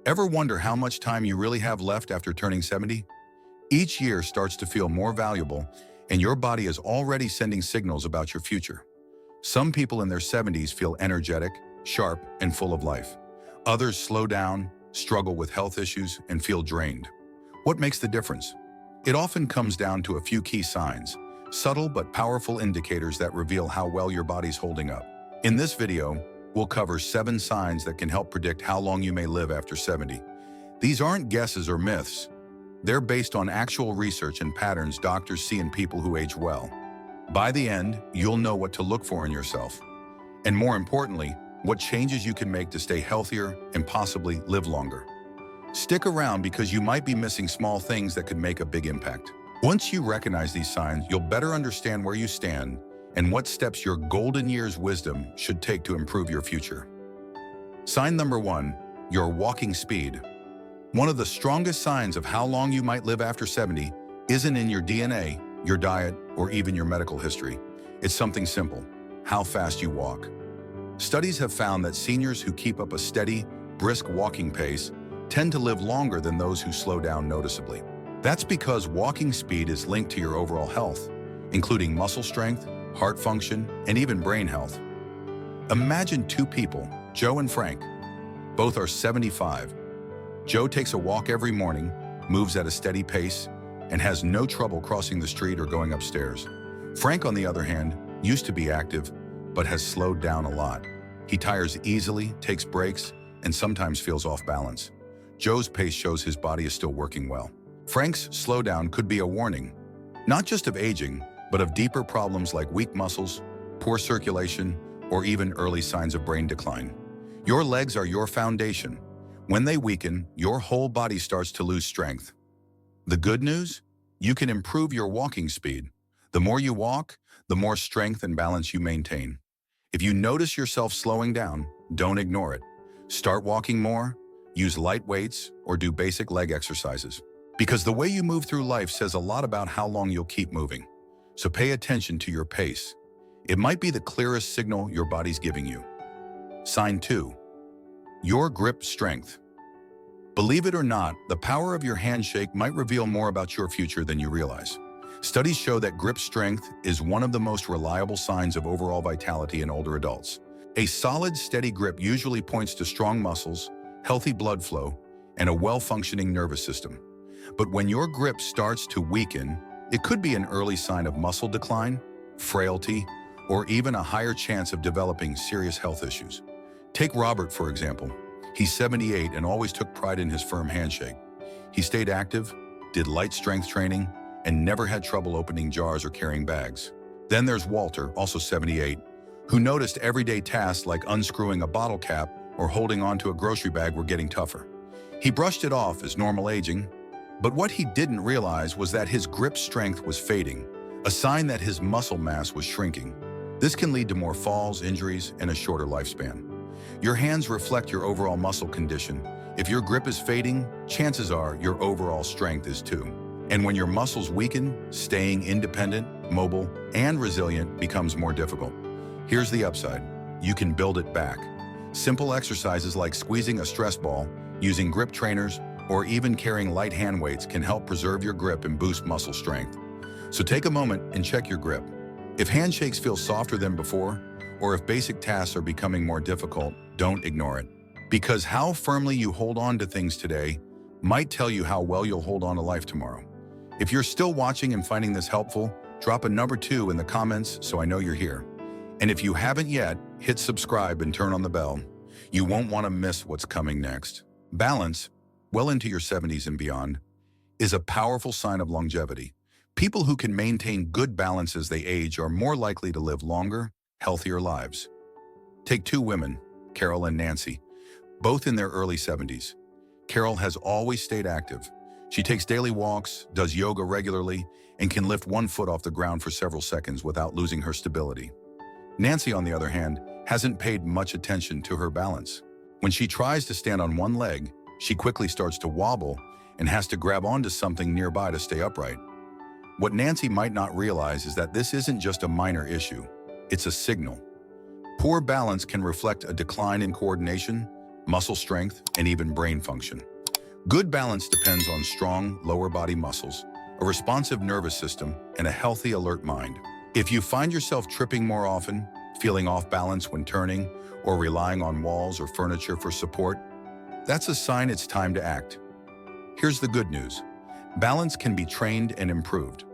Ever wonder how much time you really have left after turning 70? Each year starts to feel more valuable, and your body is already sending signals about your future. Some people in their 70s feel energetic, sharp, and full of life. Others slow down, struggle with health issues, and feel drained. What makes the difference? It often comes down to a few key signs, subtle but powerful indicators that reveal how well your body's holding up. In this video, we'll cover 7 signs that can help predict how long you may live after 70. These aren't guesses or myths. They're based on actual research and patterns doctors see in people who age well. By the end, you'll know what to look for in yourself. And more importantly, what changes you can make to stay healthier and possibly live longer. Stick around because you might be missing small things that could make a big impact. Once you recognize these signs, you'll better understand where you stand and what steps your golden years wisdom should take to improve your future. Sign number 1, your walking speed. One of the strongest signs of how long you might live after 70 isn't in your DNA, your diet, or even your medical history. It's something simple: how fast you walk. Studies have found that seniors who keep up a steady, brisk walking pace tend to live longer than those who slow down noticeably. That's because walking speed is linked to your overall health, including muscle strength, heart function, and even brain health. Imagine 2 people, Joe and Frank. Both are 75. Joe takes a walk every morning, moves at a steady pace, and has no trouble crossing the street or going upstairs. Frank, on the other hand, used to be active, but has slowed down a lot. He tires easily, takes breaks, and sometimes feels off balance. Joe's pace shows his body is still working well. Frank's slowdown could be a warning, not just of aging, but of deeper problems like weak muscles, poor circulation, or even early signs of brain decline. Your legs are your foundation. When they weaken, your whole body starts to lose strength. The good news? You can improve your walking speed. The more you walk, the more strength and balance you maintain. If you notice yourself slowing down, don't ignore it. Start walking more, use light weights, or do basic leg exercises. Because the way you move through life says a lot about how long you'll keep moving. So pay attention to your pace. It might be the clearest signal your body's giving you. Sign 2, your grip strength. Believe it or not, the power of your handshake might reveal more about your future than you realize. Studies show that grip strength is one of the most reliable signs of overall vitality in older adults. A solid, steady grip usually points to strong muscles, healthy blood flow, and a well-functioning nervous system. But when your grip starts to weaken, it could be an early sign of muscle decline, frailty, or even a higher chance of developing serious health issues. Take Robert, for example. He's 78 and always took pride in his firm handshake. He stayed active, did light strength training, and never had trouble opening jars or carrying bags. Then there's Walter, also 78, who noticed everyday tasks like unscrewing a bottle cap or holding onto a grocery bag were getting tougher. He brushed it off as normal aging, but what he didn't realize was that his grip strength was fading, a sign that his muscle mass was shrinking. This can lead to more falls, injuries, and a shorter lifespan. Your hands reflect your overall muscle condition. If your grip is fading, chances are your overall strength is too. And when your muscles weaken, staying independent, mobile, and resilient becomes more difficult. Here's the upside: you can build it back. Simple exercises like squeezing a stress ball, using grip trainers, or even carrying light hand weights can help preserve your grip and boost muscle strength. So take a moment and check your grip. If handshakes feel softer than before, or if basic tasks are becoming more difficult, don't ignore it. Because how firmly you hold on to things today might tell you how well you'll hold on to life tomorrow. If you're still watching and finding this helpful, drop a number 2 in the comments so I know you're here. And if you haven't yet, hit subscribe and turn on the bell. You won't want to miss what's coming next. Balance, well into your 70s and beyond, is a powerful sign of longevity. People who can maintain good balance as they age are more likely to live longer, healthier lives. Take 2 women, Carol and Nancy, both in their early 70s. Carol has always stayed active. She takes daily walks, does yoga regularly, and can lift 1 foot off the ground for several seconds without losing her stability. Nancy, on the other hand, hasn't paid much attention to her balance. When she tries to stand on one leg, she quickly starts to wobble and has to grab onto something nearby to stay upright. What Nancy might not realize is that this isn't just a minor issue, it's a signal. Poor balance can reflect a decline in coordination, muscle strength, and even brain function. Good balance depends on strong lower body muscles, a responsive nervous system, and a healthy, alert mind. If you find yourself tripping more often, feeling off balance when turning, or relying on walls or furniture for support, that's a sign it's time to act. Here's the good news. Balance can be trained and improved.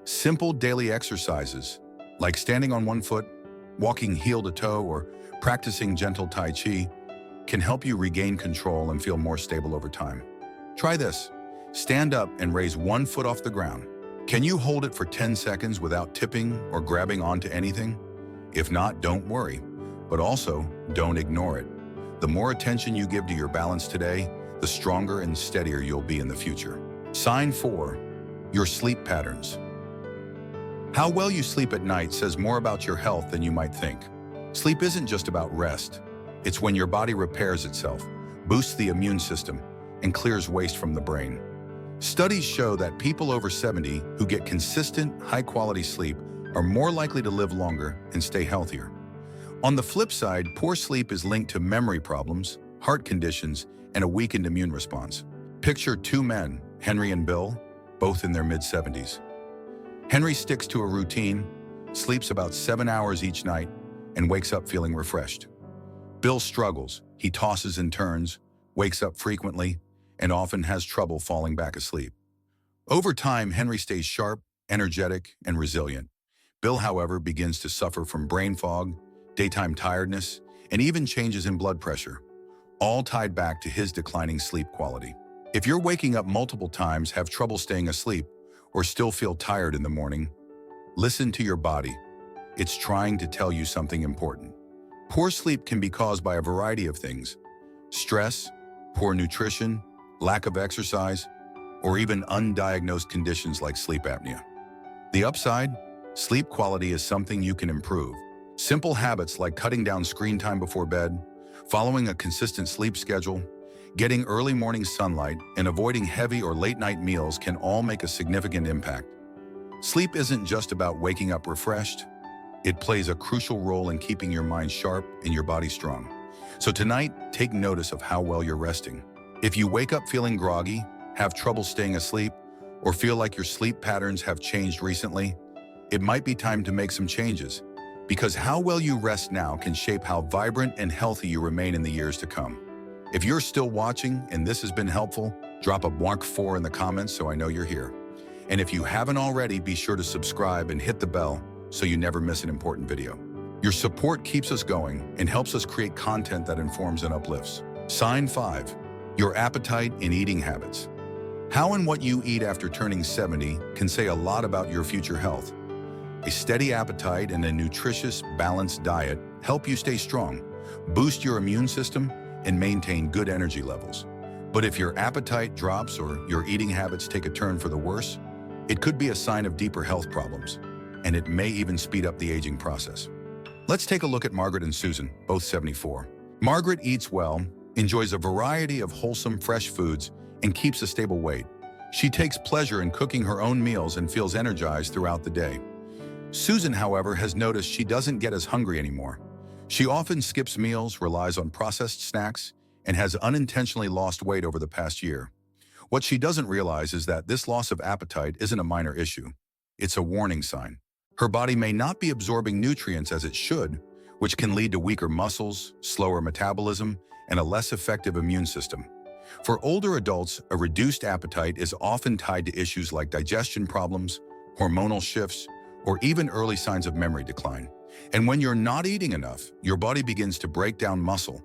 Simple daily exercises, like standing on one foot, walking heel to toe, or practicing gentle Tai Chi, can help you regain control and feel more stable over time. Try this. Stand up and raise one foot off the ground. Can you hold it for 10 seconds without tipping or grabbing onto anything? If not, don't worry, but also don't ignore it. The more attention you give to your balance today, the stronger and steadier you'll be in the future. Sign 4. Your sleep patterns. How well you sleep at night says more about your health than you might think. Sleep isn't just about rest. It's when your body repairs itself, boosts the immune system, and clears waste from the brain. Studies show that people over 70 who get consistent, high-quality sleep are more likely to live longer and stay healthier. On the flip side, poor sleep is linked to memory problems, heart conditions, and a weakened immune response. Picture two men, Henry and Bill, both in their mid-70s. Henry sticks to a routine, sleeps about 7 hours each night, and wakes up feeling refreshed. Bill struggles. He tosses and turns, wakes up frequently, and often has trouble falling back asleep. Over time, Henry stays sharp, energetic, and resilient. Bill, however, begins to suffer from brain fog, daytime tiredness, and even changes in blood pressure, all tied back to his declining sleep quality. If you're waking up multiple times, have trouble staying asleep, or still feel tired in the morning, listen to your body. It's trying to tell you something important. Poor sleep can be caused by a variety of things: stress, poor nutrition, lack of exercise, or even undiagnosed conditions like sleep apnea. The upside? Sleep quality is something you can improve. Simple habits like cutting down screen time before bed, following a consistent sleep schedule, getting early morning sunlight, and avoiding heavy or late-night meals can all make a significant impact. Sleep isn't just about waking up refreshed. It plays a crucial role in keeping your mind sharp and your body strong. So tonight, take notice of how well you're resting. If you wake up feeling groggy, have trouble staying asleep, or feel like your sleep patterns have changed recently, it might be time to make some changes, because how well you rest now can shape how vibrant and healthy you remain in the years to come. If you're still watching and this has been helpful, drop a mark 4 in the comments so I know you're here. And if you haven't already, be sure to subscribe and hit the bell so you never miss an important video. Your support keeps us going and helps us create content that informs and uplifts. Sign 5. Your appetite and eating habits. How and what you eat after turning 70 can say a lot about your future health. A steady appetite and a nutritious, balanced diet help you stay strong, boost your immune system, and maintain good energy levels. But if your appetite drops or your eating habits take a turn for the worse, it could be a sign of deeper health problems, and it may even speed up the aging process. Let's take a look at Margaret and Susan, both 74. Margaret eats well, enjoys a variety of wholesome, fresh foods, and keeps a stable weight. She takes pleasure in cooking her own meals and feels energized throughout the day. Susan, however, has noticed she doesn't get as hungry anymore. She often skips meals, relies on processed snacks, and has unintentionally lost weight over the past year. What she doesn't realize is that this loss of appetite isn't a minor issue. It's a warning sign. Her body may not be absorbing nutrients as it should, which can lead to weaker muscles, slower metabolism, and a less effective immune system. For older adults, a reduced appetite is often tied to issues like digestion problems, hormonal shifts, or even early signs of memory decline. And when you're not eating enough, your body begins to break down muscle,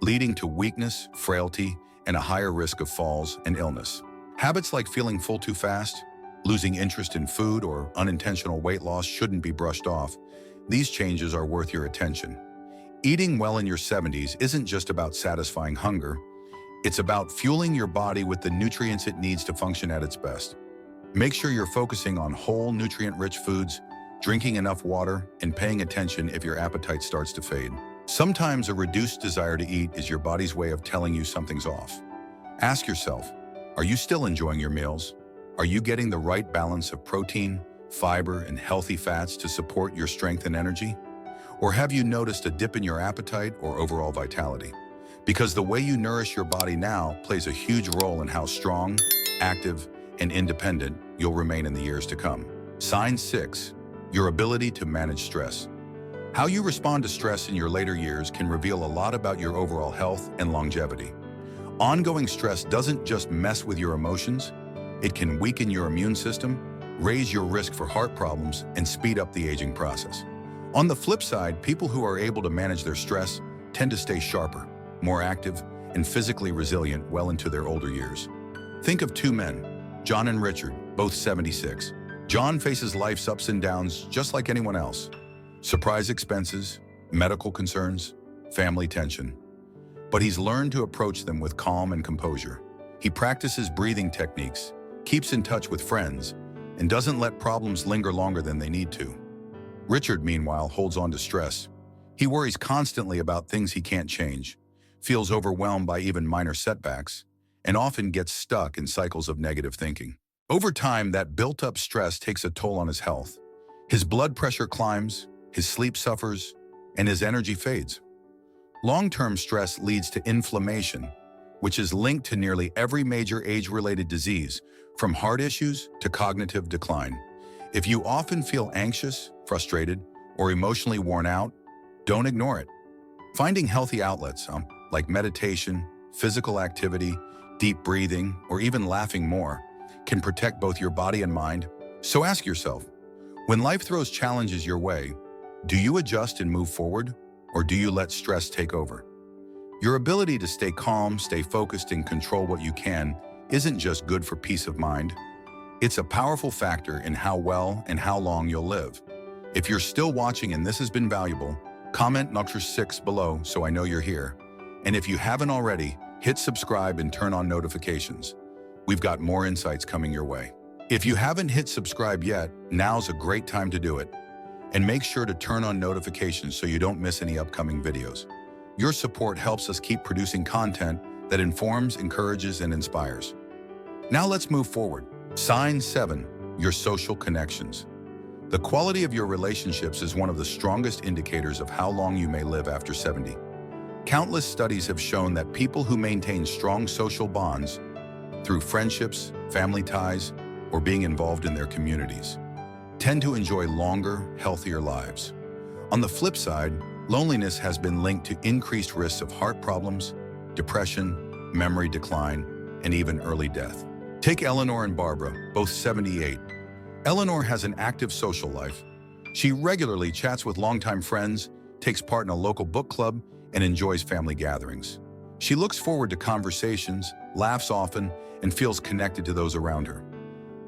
leading to weakness, frailty, and a higher risk of falls and illness. Habits like feeling full too fast, losing interest in food, or unintentional weight loss shouldn't be brushed off. These changes are worth your attention. Eating well in your 70s isn't just about satisfying hunger. It's about fueling your body with the nutrients it needs to function at its best. Make sure you're focusing on whole, nutrient-rich foods, drinking enough water, and paying attention if your appetite starts to fade. Sometimes a reduced desire to eat is your body's way of telling you something's off. Ask yourself, are you still enjoying your meals? Are you getting the right balance of protein, fiber, and healthy fats to support your strength and energy? Or have you noticed a dip in your appetite or overall vitality? Because the way you nourish your body now plays a huge role in how strong, active, and independent you'll remain in the years to come. Sign 6. Your ability to manage stress. How you respond to stress in your later years can reveal a lot about your overall health and longevity. Ongoing stress doesn't just mess with your emotions, it can weaken your immune system, raise your risk for heart problems, and speed up the aging process. On the flip side, people who are able to manage their stress tend to stay sharper, more active, and physically resilient well into their older years. Think of two men, John and Richard, both 76. John faces life's ups and downs just like anyone else. Surprise expenses, medical concerns, family tension. But he's learned to approach them with calm and composure. He practices breathing techniques, keeps in touch with friends, and doesn't let problems linger longer than they need to. Richard, meanwhile, holds on to stress. He worries constantly about things he can't change, feels overwhelmed by even minor setbacks, and often gets stuck in cycles of negative thinking. Over time, that built-up stress takes a toll on his health. His blood pressure climbs, his sleep suffers, and his energy fades. Long-term stress leads to inflammation, which is linked to nearly every major age-related disease, from heart issues to cognitive decline. If you often feel anxious, frustrated, or emotionally worn out, don't ignore it. Finding healthy outlets, like meditation, physical activity, deep breathing, or even laughing more, can protect both your body and mind. So ask yourself, when life throws challenges your way, do you adjust and move forward, or do you let stress take over? Your ability to stay calm, stay focused, and control what you can isn't just good for peace of mind. It's a powerful factor in how well and how long you'll live. If you're still watching and this has been valuable, comment number 6 below so I know you're here. And if you haven't already, hit subscribe and turn on notifications. We've got more insights coming your way. If you haven't hit subscribe yet, now's a great time to do it. And make sure to turn on notifications so you don't miss any upcoming videos. Your support helps us keep producing content that informs, encourages, and inspires. Now let's move forward. Sign 7. Your social connections. The quality of your relationships is one of the strongest indicators of how long you may live after 70. Countless studies have shown that people who maintain strong social bonds through friendships, family ties, or being involved in their communities tend to enjoy longer, healthier lives. On the flip side, loneliness has been linked to increased risks of heart problems, depression, memory decline, and even early death. Take Eleanor and Barbara, both 78. Eleanor has an active social life. She regularly chats with longtime friends, takes part in a local book club, and enjoys family gatherings. She looks forward to conversations, laughs often, and feels connected to those around her.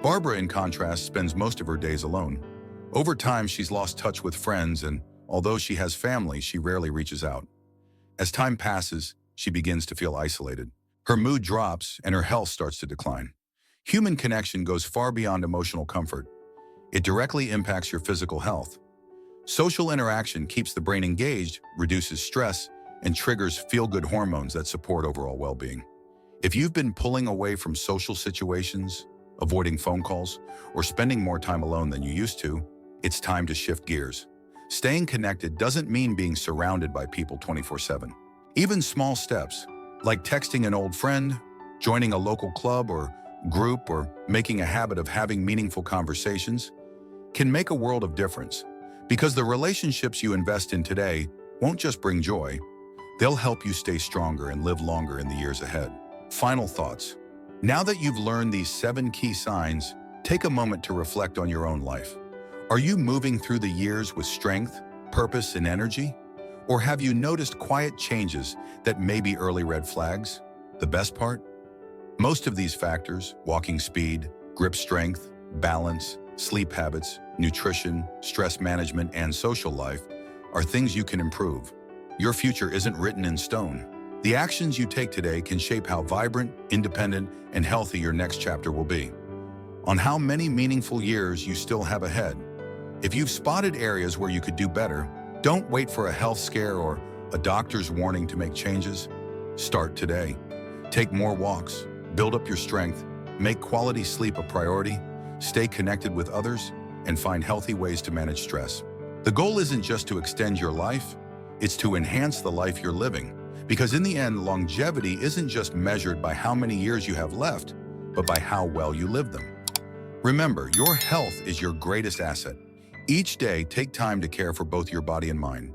Barbara, in contrast, spends most of her days alone. Over time, she's lost touch with friends, and although she has family, she rarely reaches out. As time passes, she begins to feel isolated. Her mood drops, and her health starts to decline. Human connection goes far beyond emotional comfort. It directly impacts your physical health. Social interaction keeps the brain engaged, reduces stress, and triggers feel-good hormones that support overall well-being. If you've been pulling away from social situations, avoiding phone calls, or spending more time alone than you used to, it's time to shift gears. Staying connected doesn't mean being surrounded by people 24/7. Even small steps, like texting an old friend, joining a local club or group, or making a habit of having meaningful conversations, can make a world of difference. Because the relationships you invest in today won't just bring joy, they'll help you stay stronger and live longer in the years ahead. Final thoughts. Now that you've learned these 7 key signs, take a moment to reflect on your own life. Are you moving through the years with strength, purpose, and energy? Or have you noticed quiet changes that may be early red flags? The best part? Most of these factors, walking speed, grip strength, balance, sleep habits, nutrition, stress management, and social life, are things you can improve. Your future isn't written in stone. The actions you take today can shape how vibrant, independent, and healthy your next chapter will be. On how many meaningful years you still have ahead. If you've spotted areas where you could do better, don't wait for a health scare or a doctor's warning to make changes. Start today. Take more walks, build up your strength, make quality sleep a priority, stay connected with others, and find healthy ways to manage stress. The goal isn't just to extend your life, it's to enhance the life you're living. Because in the end, longevity isn't just measured by how many years you have left, but by how well you live them. Remember, your health is your greatest asset. Each day, take time to care for both your body and mind.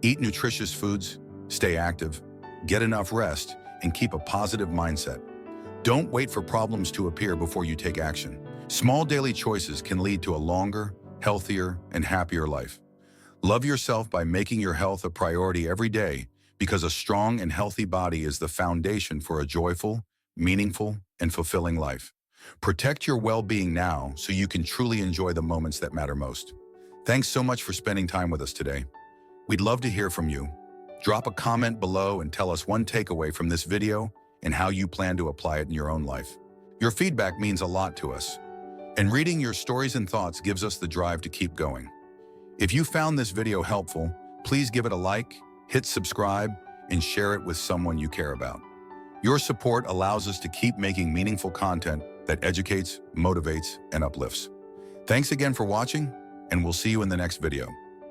Eat nutritious foods, stay active, get enough rest, and keep a positive mindset. Don't wait for problems to appear before you take action. Small daily choices can lead to a longer, healthier, and happier life. Love yourself by making your health a priority every day, because a strong and healthy body is the foundation for a joyful, meaningful, and fulfilling life. Protect your well-being now so you can truly enjoy the moments that matter most. Thanks so much for spending time with us today. We'd love to hear from you. Drop a comment below and tell us one takeaway from this video and how you plan to apply it in your own life. Your feedback means a lot to us, and reading your stories and thoughts gives us the drive to keep going. If you found this video helpful, please give it a like, hit subscribe, and share it with someone you care about. Your support allows us to keep making meaningful content that educates, motivates, and uplifts. Thanks again for watching, and we'll see you in the next video.